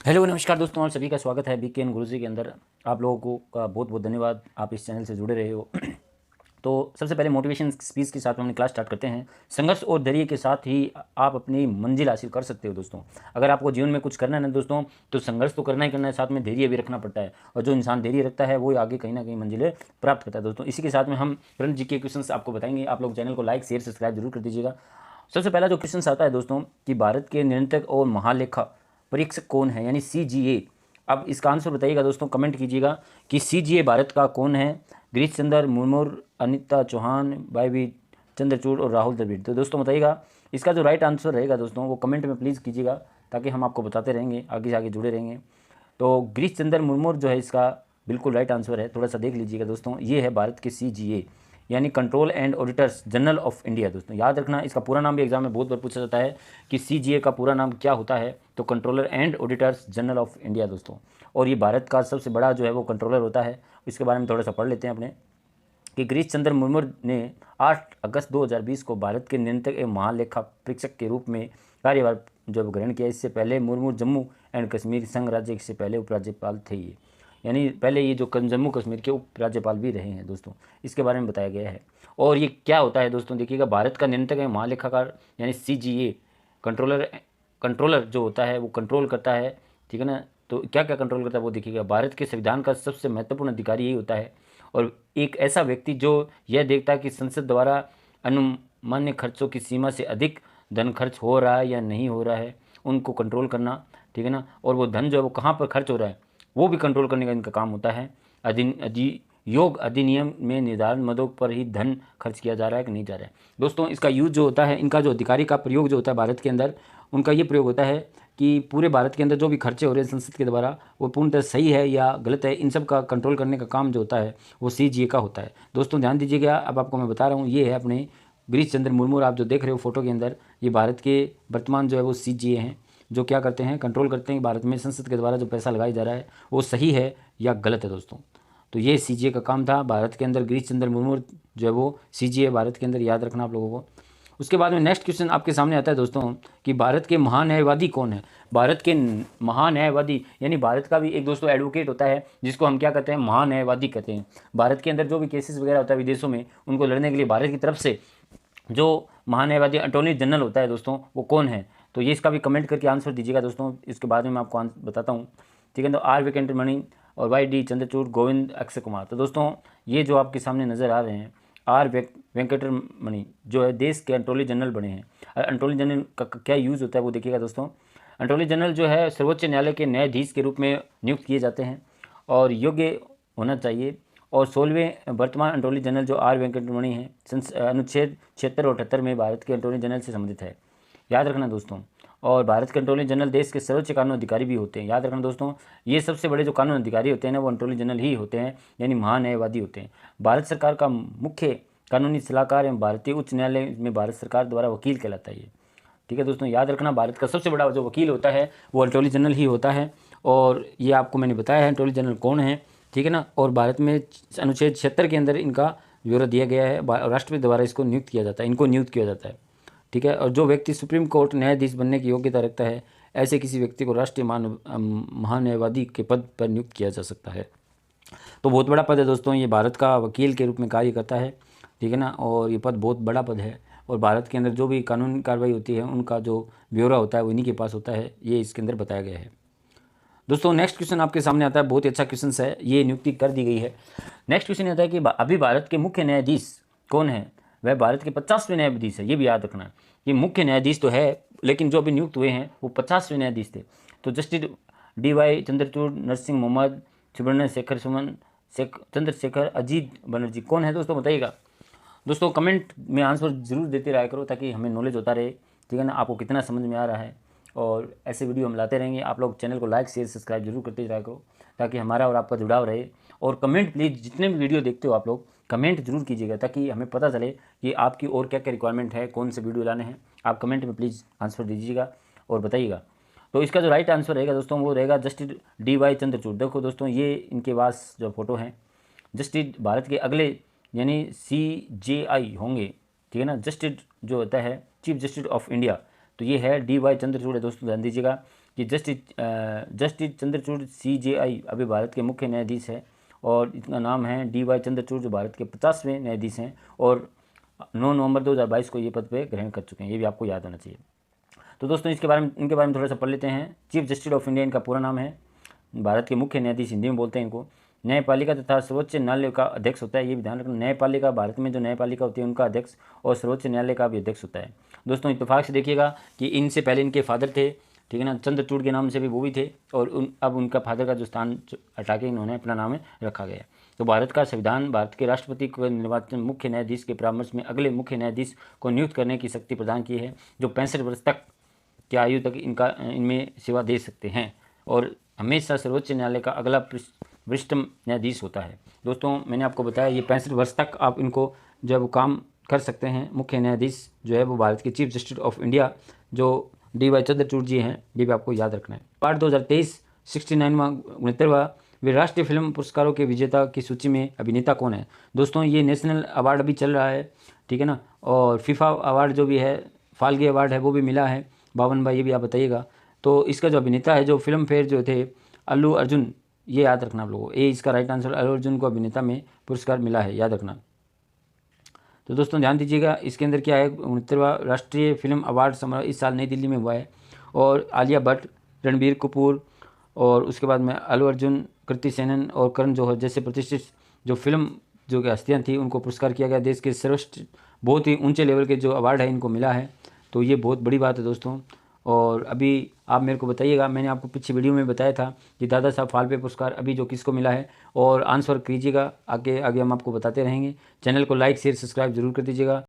Hello नमस्कार दोस्तों, आप सभी का स्वागत है बीके एन गुरुजी के अंदर। आप लोगों को का बहुत बहुत धन्यवाद, आप इस चैनल से जुड़े रहे हो। तो सबसे पहले मोटिवेशन स्पीच के साथ हम अपनी क्लास स्टार्ट करते हैं। संघर्ष और धैर्य के साथ ही आप अपनी मंजिल हासिल कर सकते हो दोस्तों। अगर आपको जीवन में कुछ करना है ना दोस्तों, तो संघर्ष तो करना ही करना है, साथ में धैर्य भी रखना पड़ता है। और जो इंसान धैर्य रखता है वो आगे कहीं ना कहीं मंजिलें प्राप्त करता है दोस्तों। इसी के साथ में हम करंट जी के क्वेश्चन आपको बताएंगे। आप लोग चैनल को लाइक शेयर सब्सक्राइब जरूर कर दीजिएगा। सबसे पहला जो क्वेश्चन आता है दोस्तों कि भारत के नियंत्रक और महालेखा परीक्षक कौन है, यानी CGA। अब इसका आंसर बताइएगा दोस्तों, कमेंट कीजिएगा कि CGA भारत का कौन है। गिरीश चंद्र मुर्मू, अनिता चौहान, वाई चंद्रचूड़ और राहुल द्रविड़। तो दोस्तों बताइएगा इसका जो राइट आंसर रहेगा दोस्तों वो कमेंट में प्लीज़ कीजिएगा, ताकि हम आपको बताते रहेंगे, आगे से आगे जुड़े रहेंगे। तो गिरीश चंद्र मुर्मू जो है इसका बिल्कुल राइट आंसर है। थोड़ा सा देख लीजिएगा दोस्तों, ये है भारत के CGA यानी control and auditors general of India. दोस्तों याद रखना, इसका पूरा नाम भी एग्जाम में बहुत बार पूछा जाता है कि CGA का पूरा नाम क्या होता है। तो controller and auditors general of India दोस्तों। और ये भारत का सबसे बड़ा जो है वो कंट्रोलर होता है। इसके बारे में थोड़ा सा पढ़ लेते हैं अपने कि गिरीश चंद्र मुर्मू ने 8 अगस्त 2020 को भारत के नियंत्रक एवं महालेखा परीक्षक के रूप में कार्यभार जब ग्रहण किया। इससे पहले मुर्मू जम्मू एंड कश्मीर संघ राज्य से पहले उपराज्यपाल थे ये, यानी पहले ये जो जम्मू कश्मीर के उपराज्यपाल भी रहे हैं दोस्तों। इसके बारे में बताया गया है। और ये क्या होता है दोस्तों, देखिएगा, भारत का नियंत्रक एवं महालेखाकार यानी CGA कंट्रोलर जो होता है वो कंट्रोल करता है, ठीक है ना। तो क्या क्या कंट्रोल करता है वो देखिएगा। भारत के संविधान का सबसे महत्वपूर्ण अधिकारी यही होता है, और एक ऐसा व्यक्ति जो यह देखता है कि संसद द्वारा अनुमान्य खर्चों की सीमा से अधिक धन खर्च हो रहा है या नहीं हो रहा है, उनको कंट्रोल करना, ठीक है ना। और वो धन जो है वो कहाँ पर खर्च हो रहा है वो भी कंट्रोल करने का इनका काम होता है। योग अधिनियम में निर्धारित मदों पर ही धन खर्च किया जा रहा है कि नहीं जा रहा है दोस्तों। इसका यूज जो होता है, इनका जो अधिकारी का प्रयोग जो होता है भारत के अंदर, उनका ये प्रयोग होता है कि पूरे भारत के अंदर जो भी खर्चे हो रहे हैं संसद के द्वारा वो पूर्णतः सही है या गलत है, इन सब का कंट्रोल करने का काम जो होता है वो CGA का होता है दोस्तों। ध्यान दीजिएगा, अब आपको मैं बता रहा हूँ, ये है अपने गिरीश चंद्र मुर्मू। आप जो देख रहे हो फोटो के अंदर, ये भारत के वर्तमान जो है वो CGA हैं, जो क्या करते हैं, कंट्रोल करते हैं कि भारत में संसद के द्वारा जो पैसा लगाया जा रहा है वो सही है या गलत है दोस्तों। तो ये CGA का काम था भारत के अंदर। गिरीश चंद्र मुर्मू जो है वो CGA भारत के अंदर, याद रखना आप लोगों को। उसके बाद में नेक्स्ट क्वेश्चन आपके सामने आता है दोस्तों कि भारत के महान्यायवादी कौन है। भारत के महान्यायवादी यानी भारत का भी एक दोस्तों एडवोकेट होता है, जिसको हम क्या कहते हैं, महान्यायवादी कहते हैं। भारत के अंदर जो भी केसेस वगैरह होता है विदेशों में, उनको लड़ने के लिए भारत की तरफ से जो महान्यायवादी अटॉर्नी जनरल होता है दोस्तों, वो कौन है। तो ये इसका भी कमेंट करके आंसर दीजिएगा दोस्तों। इसके बाद में मैं आपको बताता हूँ, ठीक है। तो R वेंकटरमणि और YD चंद्रचूड़, गोविंद, अक्षय कुमार। तो दोस्तों ये जो आपके सामने नज़र आ रहे हैं, R वेंकटरमणि जो है देश के अटॉर्नी जनरल बने हैं। अटॉर्नी जनरल का क्या यूज़ होता है वो देखिएगा दोस्तों। अटॉर्नी जनरल जो है सर्वोच्च न्यायालय के न्यायाधीश के रूप में नियुक्त किए जाते हैं और योग्य होना चाहिए। और 16वें वर्तमान अटॉर्नी जनरल जो R वेंकटरमणि हैं, अनुच्छेद 76 और 78 में भारत के अटॉर्नी जनरल से संबंधित है, याद रखना दोस्तों। और भारत के अटॉर्नी जनरल देश के सर्वोच्च कानून अधिकारी भी होते हैं, याद रखना दोस्तों। ये सबसे बड़े जो कानून अधिकारी होते हैं ना वो अटॉर्नी जनरल ही होते हैं, यानी महान्यायवादी होते हैं। भारत सरकार का मुख्य कानूनी सलाहकार एवं भारतीय उच्च न्यायालय में भारत सरकार द्वारा वकील कहलाता है ये, ठीक है दोस्तों। याद रखना, भारत का सबसे बड़ा जो वकील होता है वो अटॉर्नी जनरल ही होता है। और ये आपको मैंने बताया है अटॉर्नी जनरल कौन है, ठीक है ना। और भारत में अनुच्छेद 76 के अंदर इनका ब्यौरा दिया गया है, राष्ट्रपति द्वारा इसको नियुक्त किया जाता है, इनको नियुक्त किया जाता है, ठीक है। और जो व्यक्ति सुप्रीम कोर्ट न्यायाधीश बनने की योग्यता रखता है, ऐसे किसी व्यक्ति को राष्ट्रीय महान्यायवादी के पद पर नियुक्त किया जा सकता है। तो बहुत बड़ा पद है दोस्तों, ये भारत का वकील के रूप में कार्य करता है, ठीक है ना। और ये पद बहुत बड़ा पद है, और भारत के अंदर जो भी कानूनी कार्रवाई होती है उनका जो ब्यौरा होता है वो इन्हीं के पास होता है, ये इसके अंदर बताया गया है दोस्तों। नेक्स्ट क्वेश्चन आपके सामने आता है, बहुत ही अच्छा क्वेश्चन है, ये नियुक्ति कर दी गई है। नेक्स्ट क्वेश्चन आता है कि अभी भारत के मुख्य न्यायाधीश कौन है। वह भारत के 50वें न्यायाधीश है, ये भी याद रखना। ये मुख्य न्यायाधीश तो है, लेकिन जो अभी नियुक्त हुए हैं वो 50वें न्यायाधीश थे। तो जस्टिस DY चंद्रचूड़, नरसिंह मोहम्मद, सुब्रमण्य शेखर सुमन, चंद्रशेखर, अजीत बनर्जी, कौन है दोस्तों बताइएगा। दोस्तों कमेंट में आंसर जरूर देते रहा करो, ताकि हमें नॉलेज होता रहे, ठीक है ना, आपको कितना समझ में आ रहा है। और ऐसे वीडियो हम लाते रहेंगे। आप लोग चैनल को लाइक शेयर सब्सक्राइब जरूर करते रहा करो, ताकि हमारा और आपका जुड़ाव रहे। और कमेंट प्लीज़, जितने भी वीडियो देखते हो आप लोग कमेंट जरूर कीजिएगा, ताकि हमें पता चले कि आपकी और क्या क्या रिक्वायरमेंट है, कौन से वीडियो लाने हैं। आप कमेंट में प्लीज़ आंसर दीजिएगा और बताइएगा। तो इसका जो राइट आंसर रहेगा दोस्तों वो रहेगा जस्टिस DY चंद्रचूड़। देखो दोस्तों ये इनके पास जो फोटो हैं, जस्टिस भारत के अगले यानी CJI होंगे, ठीक है ना। जस्टिस जो होता है चीफ जस्टिस ऑफ इंडिया, तो ये है DY चंद्रचूड़ है दोस्तों, ध्यान दीजिएगा। कि जस्टिस चंद्रचूड़ CJI अभी भारत के मुख्य न्यायाधीश है और इनका नाम है DY चंद्रचूड़, जो भारत के 50वें न्यायाधीश हैं और 9 नवंबर 2022 को ये पद पे ग्रहण कर चुके हैं। ये भी आपको याद होना चाहिए। तो दोस्तों इनके बारे में थोड़ा सा पढ़ लेते हैं। चीफ जस्टिस ऑफ इंडिया इनका पूरा नाम है। भारत के मुख्य न्यायाधीश हिंदी में बोलते हैं इनको। न्यायपालिका तथा सर्वोच्च न्यायालय का अध्यक्ष होता है, ये भी ध्यान रखना। न्यायपालिका, भारत में जो न्यायपालिका होती है उनका अध्यक्ष, और सर्वोच्च न्यायालय का भी अध्यक्ष होता है। दोस्तों इत्तेफाक से देखिएगा कि इनसे पहले इनके फादर थे, ठीक है ना, चंद्रचूड़ के नाम से भी वो भी थे, और अब उनका फादर का जो स्थान हटा के इन्होंने अपना नाम रखा गया। तो भारत का संविधान भारत के राष्ट्रपति को निर्वाचन मुख्य न्यायाधीश के परामर्श में अगले मुख्य न्यायाधीश को नियुक्त करने की शक्ति प्रदान की है, जो 65 वर्ष तक की आयु तक इनमें सेवा दे सकते हैं, और हमेशा सर्वोच्च न्यायालय का अगला वरिष्ठतम न्यायाधीश होता है। दोस्तों मैंने आपको बताया ये 65 वर्ष तक आप इनको जब काम कर सकते हैं। मुख्य न्यायाधीश जो है वो भारत के चीफ जस्टिस ऑफ इंडिया जो DY चंद्रचूड़ जी हैं, ये भी आपको याद रखना है। पार्ट 2023 69वां वे राष्ट्रीय फिल्म पुरस्कारों के विजेता की सूची में अभिनेता कौन है। दोस्तों ये नेशनल अवार्ड अभी चल रहा है, ठीक है ना, और फीफा अवार्ड जो भी है, फाल्के अवार्ड है, वो भी मिला है 52 भाई, ये भी आप बताइएगा। तो इसका जो अभिनेता है, जो फिल्म फेयर जो थे, अल्लू अर्जुन, ये याद रखना आप लोगों को। ये इसका राइट आंसर, अल्लू अर्जुन को अभिनेता में पुरस्कार मिला है, याद रखना। तो दोस्तों ध्यान दीजिएगा, इसके अंदर क्या है, 69वां राष्ट्रीय फिल्म अवार्ड समारोह इस साल नई दिल्ली में हुआ है, और आलिया भट्ट, रणबीर कपूर, और उसके बाद में अल्लू अर्जुन, कृति सेनन और करण जौहर जैसे प्रतिष्ठित जो फिल्म जो कि हस्तियाँ थी उनको पुरस्कार किया गया। देश के सर्वश्रेष्ठ बहुत ही ऊंचे लेवल के जो अवार्ड है इनको मिला है, तो ये बहुत बड़ी बात है दोस्तों। और अभी आप मेरे को बताइएगा, मैंने आपको पिछली वीडियो में बताया था कि दादा साहब फाल्के पुरस्कार अभी जो किसको मिला है, और आंसर कीजिएगा, आगे आगे हम आपको बताते रहेंगे। चैनल को लाइक शेयर सब्सक्राइब जरूर कर दीजिएगा।